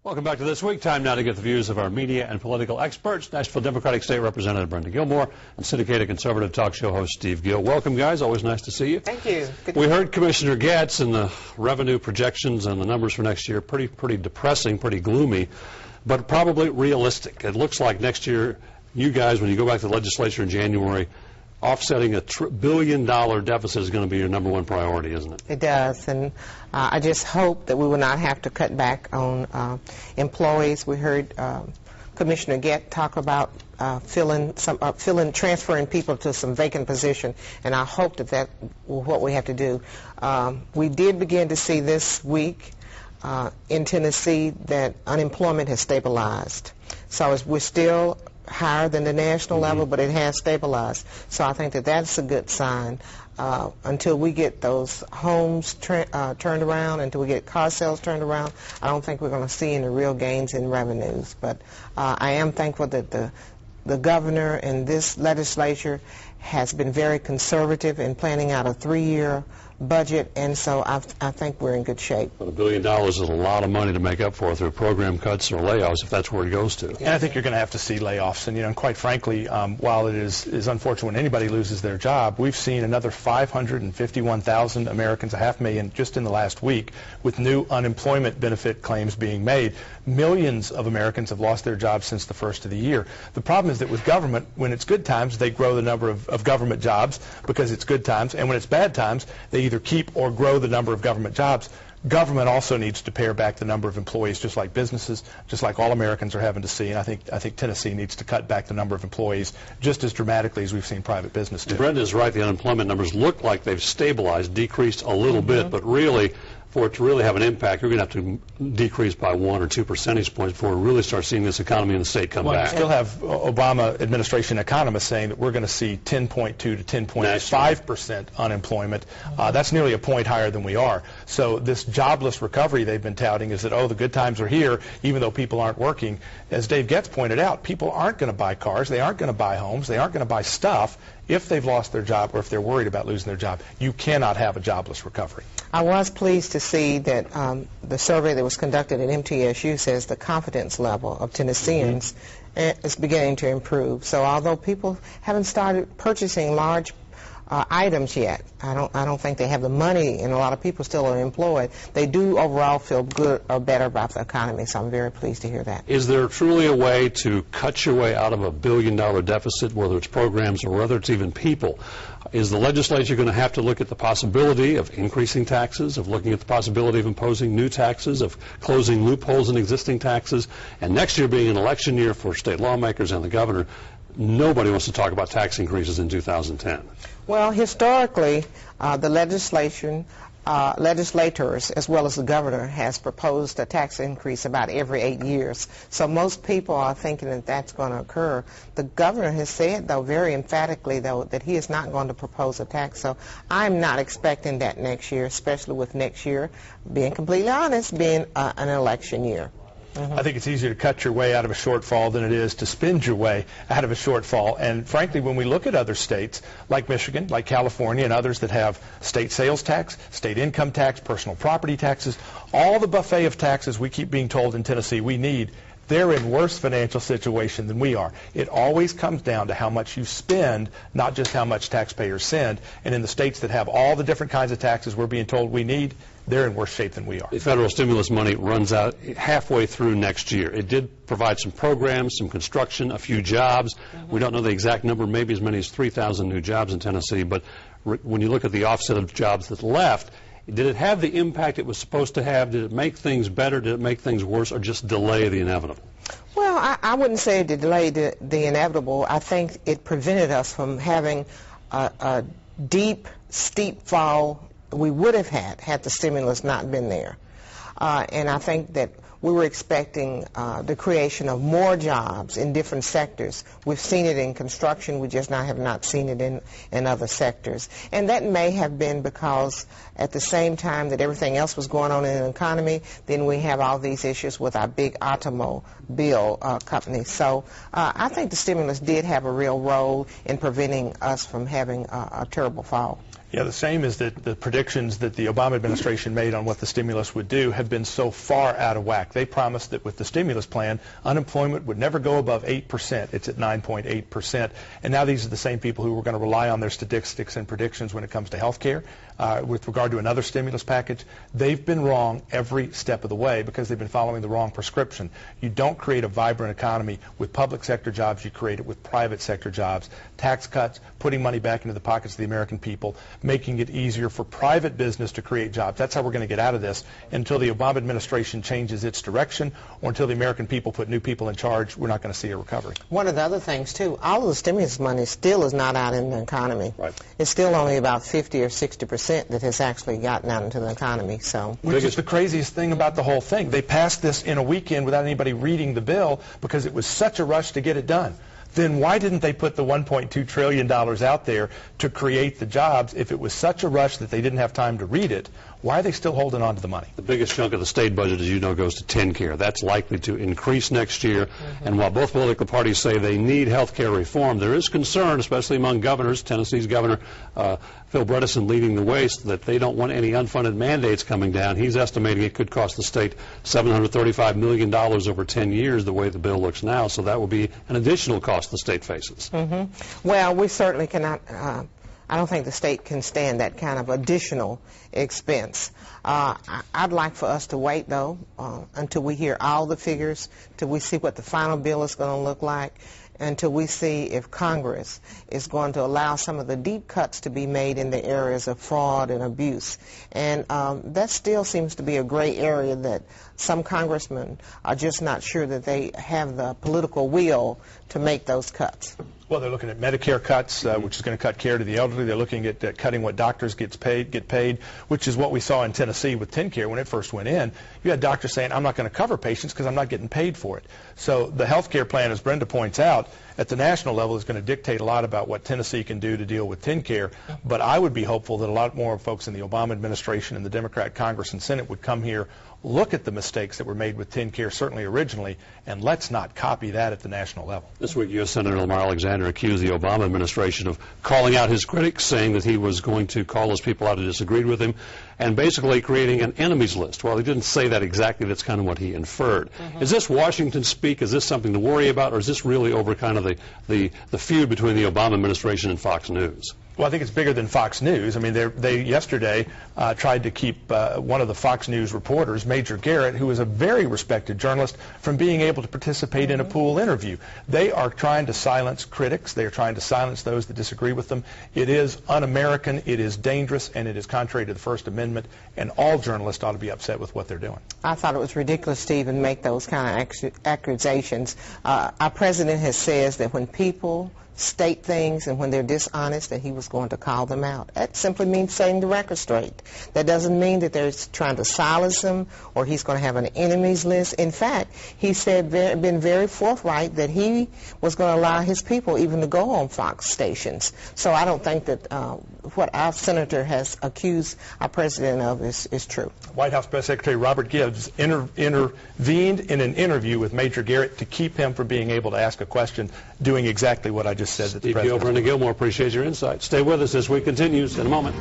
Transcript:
Welcome back to This Week. Time now to get the views of our media and political experts. Nashville Democratic State Representative Brenda Gilmore and syndicated conservative talk show host Steve Gill. Welcome, guys. Always nice to see you. Thank you. We heard Commissioner Gatz and the revenue projections and the numbers for next year. Pretty depressing, pretty gloomy, but probably realistic. It looks like next year, you guys, when you go back to the legislature in January, offsetting a $1 billion deficit is going to be your number one priority, isn't it? It does, and I just hope that we will not have to cut back on employees. We heard Commissioner Gett talk about transferring people to some vacant position, and I hope that that's what we have to do. We did begin to see this week in Tennessee that unemployment has stabilized. So we're still higher than the national level, but it has stabilized. So I think that that's a good sign. Until we get those homes turned around, until we get car sales turned around, I don't think we're going to see any real gains in revenues. But I am thankful that the governor and this legislature has been very conservative in planning out a 3-year budget, and so I think we're in good shape. But $1 billion is a lot of money to make up for through program cuts or layoffs, if that's where it goes to. And I think you're going to have to see layoffs. And quite frankly, while it is unfortunate when anybody loses their job, we've seen another 551,000 Americans, 500,000 just in the last week, with new unemployment benefit claims being made. Millions of Americans have lost their jobs since the first of the year. The problem is that with government, when it's good times, they grow the number of government jobs because it's good times, and when it's bad times, they either keep or grow the number of government jobs. Government also needs to pare back the number of employees, just like businesses, just like all Americans are having to see. And I think Tennessee needs to cut back the number of employees just as dramatically as we've seen private business do. Brenda's right. The unemployment numbers look like they've stabilized, decreased a little bit, but really, for it to really have an impact, you're going to have to decrease by 1 or 2 percentage points before we really start seeing this economy in the state come back. You still have Obama administration economists saying that we're going to see 10.2 to 10.5% unemployment. That's nearly a point higher than we are. So this jobless recovery they've been touting is that, the good times are here, even though people aren't working. As Dave Getz pointed out, people aren't going to buy cars, they aren't going to buy homes, they aren't going to buy stuff if they've lost their job or if they're worried about losing their job. You cannot have a jobless recovery. I was pleased to see that the survey that was conducted at MTSU says the confidence level of Tennesseans is beginning to improve. So although people haven't started purchasing large items yet, I don't think they have the money, and a lot of people still are employed, they do overall feel good or better about the economy, so I'm very pleased to hear that. Is there truly a way to cut your way out of $1 billion deficit, whether it's programs or whether it's even people? Is the legislature going to have to look at the possibility of increasing taxes, of looking at the possibility of imposing new taxes, of closing loopholes in existing taxes? And next year being an election year for state lawmakers and the governor, nobody wants to talk about tax increases in 2010. Well, historically, the legislators, as well as the governor, has proposed a tax increase about every 8 years. So most people are thinking that that's going to occur. The governor has said, though, very emphatically, though, that he is not going to propose a tax. So I'm not expecting that next year, especially with next year, being completely honest, being an election year. I think it's easier to cut your way out of a shortfall than it is to spend your way out of a shortfall. And frankly, when we look at other states like Michigan, like California, and others that have state sales tax, state income tax, personal property taxes, all the buffet of taxes we keep being told in Tennessee we need, they're in worse financial situation than we are. It always comes down to how much you spend, not just how much taxpayers send. And in the states that have all the different kinds of taxes we're being told we need, they're in worse shape than we are. The federal stimulus money runs out halfway through next year. It did provide some programs, some construction, a few jobs. We don't know the exact number, maybe as many as 3,000 new jobs in Tennessee. But when you look at the offset of jobs that left, did it have the impact it was supposed to have? Did it make things better? Did it make things worse, or just delay the inevitable? Well, I wouldn't say it delayed the inevitable. I think it prevented us from having a deep, steep fall we would have had the stimulus not been there. And I think that we were expecting the creation of more jobs in different sectors. We've seen it in construction, we just have not seen it in other sectors. And that may have been because at the same time that everything else was going on in the economy, then we have all these issues with our big automobile companies. So I think the stimulus did have a real role in preventing us from having a terrible fall. Yeah, the same is that the predictions that the Obama administration made on what the stimulus would do have been so far out of whack. They promised that with the stimulus plan, unemployment would never go above 8%. It's at 9.8%. And now these are the same people who were going to rely on their statistics and predictions when it comes to health care. With regard to another stimulus package, they've been wrong every step of the way because they've been following the wrong prescription. You don't create a vibrant economy with public sector jobs. You create it with private sector jobs. Tax cuts, putting money back into the pockets of the American people, making it easier for private business to create jobs. That's how we're going to get out of this. Until the Obama administration changes its direction or until the American people put new people in charge, we're not going to see a recovery. One of the other things, too, all of the stimulus money still is not out in the economy. Right. It's still only about 50 or 60% that has actually gotten out into the economy. So, which is the craziest thing about the whole thing. They passed this in a weekend without anybody reading the bill because it was such a rush to get it done. Then why didn't they put the $1.2 trillion out there to create the jobs if it was such a rush that they didn't have time to read it? Why are they still holding on to the money? The biggest chunk of the state budget, as you know, goes to TennCare. That's likely to increase next year. And while both political parties say they need health care reform, there is concern, especially among governors, Tennessee's governor, Phil Bredesen leading the way, that they don't want any unfunded mandates coming down. He's estimating it could cost the state $735 million over 10 years the way the bill looks now. So that will be an additional cost the state faces. Well, we certainly cannot, I don't think the state can stand that kind of additional expense. I'd like for us to wait, though, until we hear all the figures, till we see what the final bill is going to look like, until we see if Congress is going to allow some of the deep cuts to be made in the areas of fraud and abuse. And that still seems to be a gray area that some congressmen are just not sure that they have the political will to make those cuts. Well, they're looking at MediCare cuts, which is going to cut care to the elderly. They're looking at cutting what doctors get paid, which is what we saw in Tennessee with TennCare when it first went in. You had doctors saying, I'm not going to cover patients because I'm not getting paid for it. So the health care plan, as Brenda points out, at the national level is going to dictate a lot about what Tennessee can do to deal with TennCare. But I would be hopeful that a lot more folks in the Obama administration and the Democrat Congress and Senate would come here, look at the mistakes that were made with TennCare, certainly originally, and let's not copy that at the national level. This week, U.S. Senator Lamar Alexander accused the Obama administration of calling out his critics, saying that he was going to call those people out who disagreed with him, and basically creating an enemies list. Well, he didn't say that exactly. That's kind of what he inferred. Is this Washington speak? Is this something to worry about, or is this really over kind of the feud between the Obama administration and Fox News? Well, I think it's bigger than Fox News. I mean, they yesterday tried to keep one of the Fox News reporters, Major Garrett, who is a very respected journalist, from being able to participate in a pool interview. They are trying to silence critics. They are trying to silence those that disagree with them. It is un-American, it is dangerous, and it is contrary to the First Amendment, and all journalists ought to be upset with what they're doing. I thought it was ridiculous to even make those kind of accusations. Our president has said that when people state things and when they're dishonest, that he was going to call them out. That simply means setting the record straight. That doesn't mean that they're trying to silence him or he's going to have an enemies list. In fact, he said, been very forthright that he was going to allow his people even to go on Fox stations. So I don't think that what our senator has accused our president of is true. White House Press Secretary Robert Gibbs intervened in an interview with Major Garrett to keep him from being able to ask a question, doing exactly what I just said. Steve Gill, Brenda, Gilmore, appreciate your insight. Stay with us as we continue in a moment.